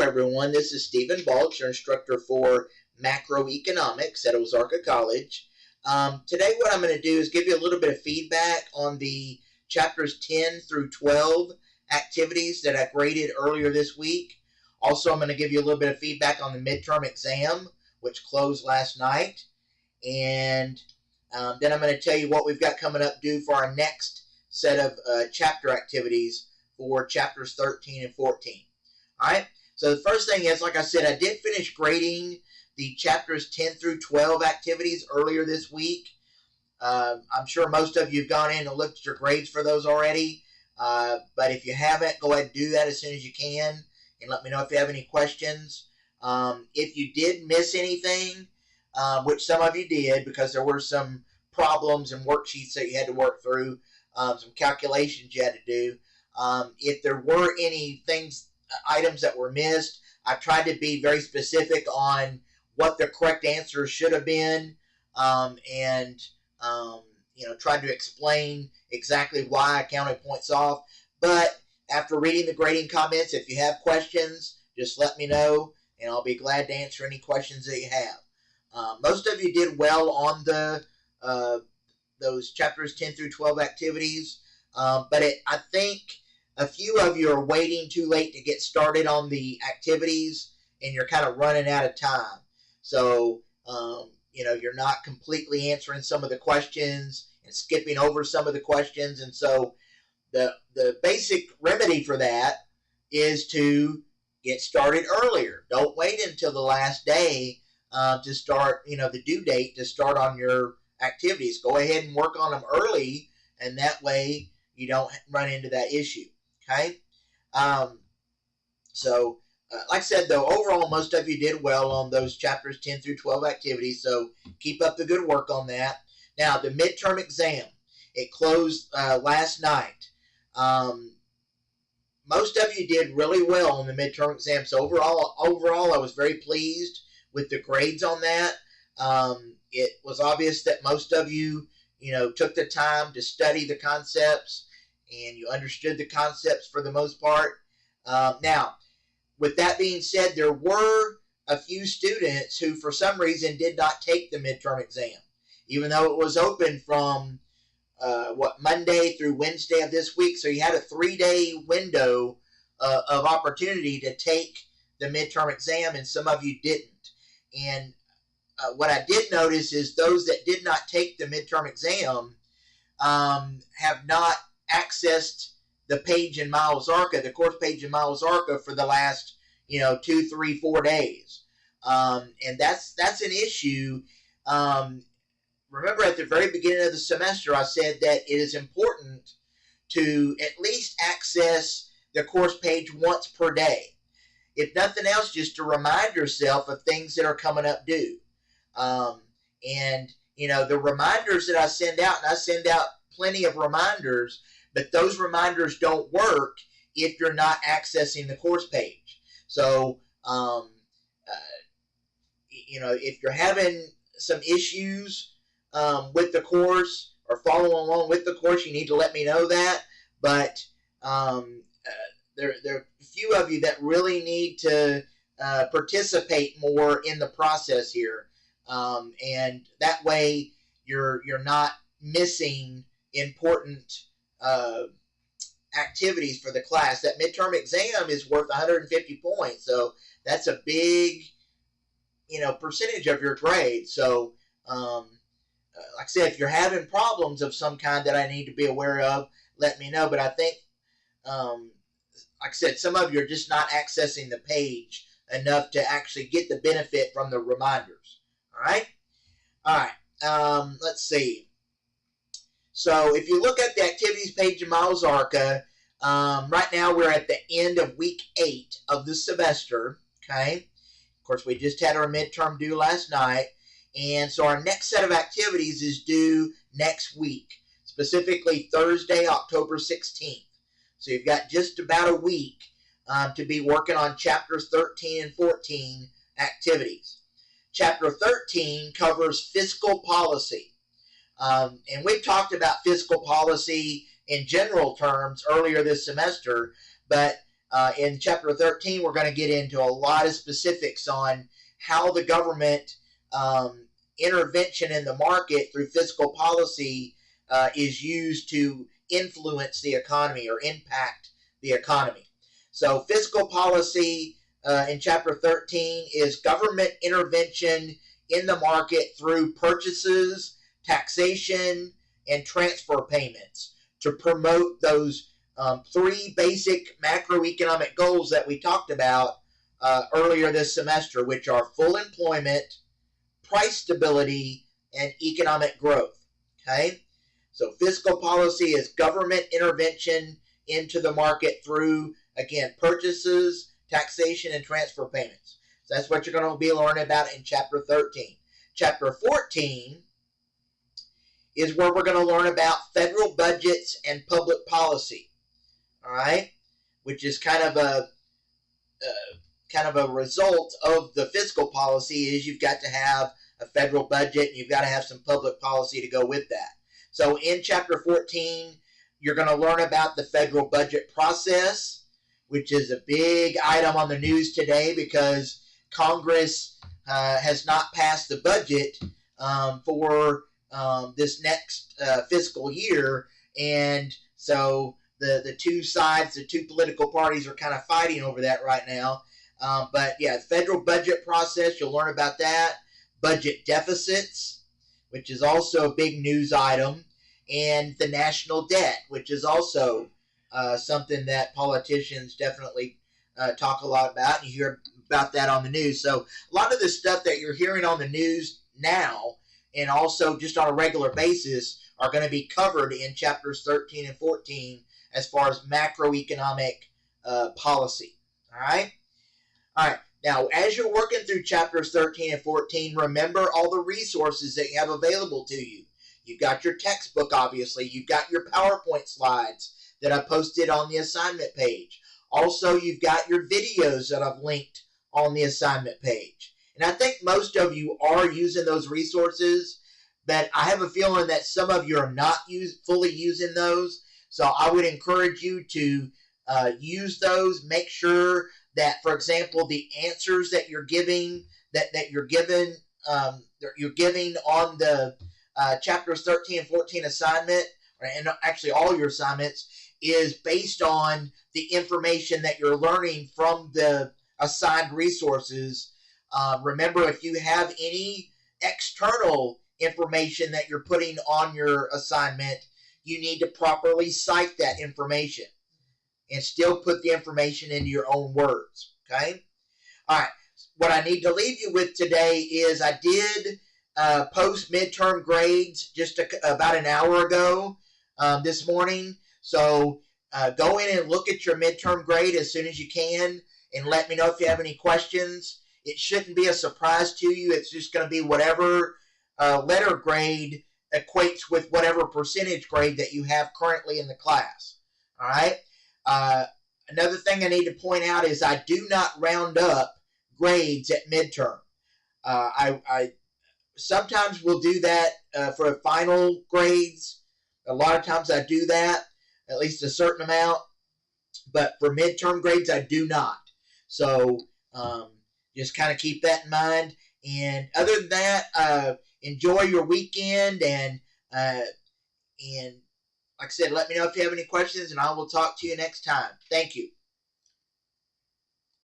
everyone, this is Stephen Balch, your instructor for Macroeconomics at Ozarka College. Today what I'm going to do is give you a little bit of feedback on the chapters 10 through 12 activities that I graded earlier this week. Also, I'm going to give you a little bit of feedback on the midterm exam, which closed last night. And then I'm going to tell you what we've got coming up due for our next set of chapter activities for chapters 13 and 14. All right, so the first thing is, like I said, I did finish grading the chapters 10 through 12 activities earlier this week. I'm sure most of you have gone in and looked at your grades for those already, but if you haven't, go ahead and do that as soon as you can, and let me know if you have any questions. If you did miss anything, which some of you did because there were some problems and worksheets that you had to work through, some calculations you had to do. If there were any items that were missed, I tried to be very specific on what the correct answer should have been, and tried to explain exactly why I counted points off. But after reading the grading comments, if you have questions, just let me know, and I'll be glad to answer any questions that you have. Most of you did well on the those chapters 10 through 12 activities, but I think a few of you are waiting too late to get started on the activities, and you're kind of running out of time. So, you're not completely answering some of the questions and skipping over some of the questions. And so the basic remedy for that is to get started earlier. Don't wait until the last day to start, the due date to start on your activities. Go ahead and work on them early, and that way you don't run into that issue. Okay, like I said, though, overall, most of you did well on those chapters 10 through 12 activities, so keep up the good work on that. Now, the midterm exam, it closed last night. Most of you did really well on the midterm exam, so overall, I was very pleased with the grades on that. It was obvious that most of you, took the time to study the concepts, and you understood the concepts for the most part. Now, with that being said, there were a few students who, for some reason, did not take the midterm exam, even though it was open from, Monday through Wednesday of this week. So you had a 3-day window of opportunity to take the midterm exam, and some of you didn't. And what I did notice is those that did not take the midterm exam have not accessed the page in MyOzarka, the course page in MyOzarka, for the last 2, 3, 4 days, and that's an issue. Remember, at the very beginning of the semester, I said that it is important to at least access the course page once per day. If nothing else, just to remind yourself of things that are coming up due. And the reminders that I send out, and I send out plenty of reminders, but those reminders don't work if you're not accessing the course page. So, if you're having some issues with the course or following along with the course, you need to let me know that. But there are a few of you that really need to participate more in the process here, and that way you're not missing important activities for the class. That midterm exam is worth 150 points, so that's a big, percentage of your grade. So, like I said, if you're having problems of some kind that I need to be aware of, let me know. But I think, like I said, some of you are just not accessing the page enough to actually get the benefit from the reminders. All right. Let's see. So if you look at the activities page in MyOzarka, right now we're at the end of week 8 of the semester. Okay. Of course, we just had our midterm due last night. And so our next set of activities is due next week, specifically Thursday, October 16th. So you've got just about a week to be working on chapters 13 and 14 activities. Chapter 13 covers fiscal policy. And we've talked about fiscal policy in general terms earlier this semester, but In Chapter 13, we're going to get into a lot of specifics on how the government intervention in the market through fiscal policy is used to influence the economy or impact the economy. So fiscal policy in Chapter 13 is government intervention in the market through purchases, taxation, and transfer payments to promote those three basic macroeconomic goals that we talked about earlier this semester, which are full employment, price stability, and economic growth. Okay? So fiscal policy is government intervention into the market through, again, purchases, taxation, and transfer payments. So that's what you're going to be learning about in Chapter 13. Chapter 14 is where we're going to learn about federal budgets and public policy. All right? Which is kind of a result of the fiscal policy is you've got to have a federal budget and you've got to have some public policy to go with that. So in Chapter 14, you're going to learn about the federal budget process, which is a big item on the news today because Congress has not passed the budget for this next fiscal year. And so the two sides, the two political parties are kind of fighting over that right now. But yeah, federal budget process, you'll learn about that. Budget deficits, which is also a big news item. And the national debt, which is also something that politicians definitely talk a lot about. And you hear about that on the news. So a lot of the stuff that you're hearing on the news now and also just on a regular basis are going to be covered in Chapters 13 and 14 as far as macroeconomic policy. All right? All right. Now, as you're working through Chapters 13 and 14, remember all the resources that you have available to you. You've got your textbook, obviously. You've got your PowerPoint slides that I posted on the assignment page. Also, you've got your videos that I've linked on the assignment page. And I think most of you are using those resources, but I have a feeling that some of you are not fully using those. So I would encourage you to use those. Make sure that, for example, the answers that you're giving, that you're giving on the Chapters 13 and 14 assignment, and actually all your assignments, is based on the information that you're learning from the assigned resources. Remember, if you have any external information that you're putting on your assignment, you need to properly cite that information and still put the information into your own words. Okay? All right. What I need to leave you with today is I did post midterm grades just about an hour ago this morning. So go in and look at your midterm grade as soon as you can and let me know if you have any questions. It shouldn't be a surprise to you. It's just going to be whatever letter grade equates with whatever percentage grade that you have currently in the class. All right? Another thing I need to point out is I do not round up grades at midterm. I sometimes will do that for final grades. A lot of times I do that, at least a certain amount. But for midterm grades, I do not. So just kind of keep that in mind. And other than that, enjoy your weekend. And like I said, let me know if you have any questions, and I will talk to you next time. Thank you.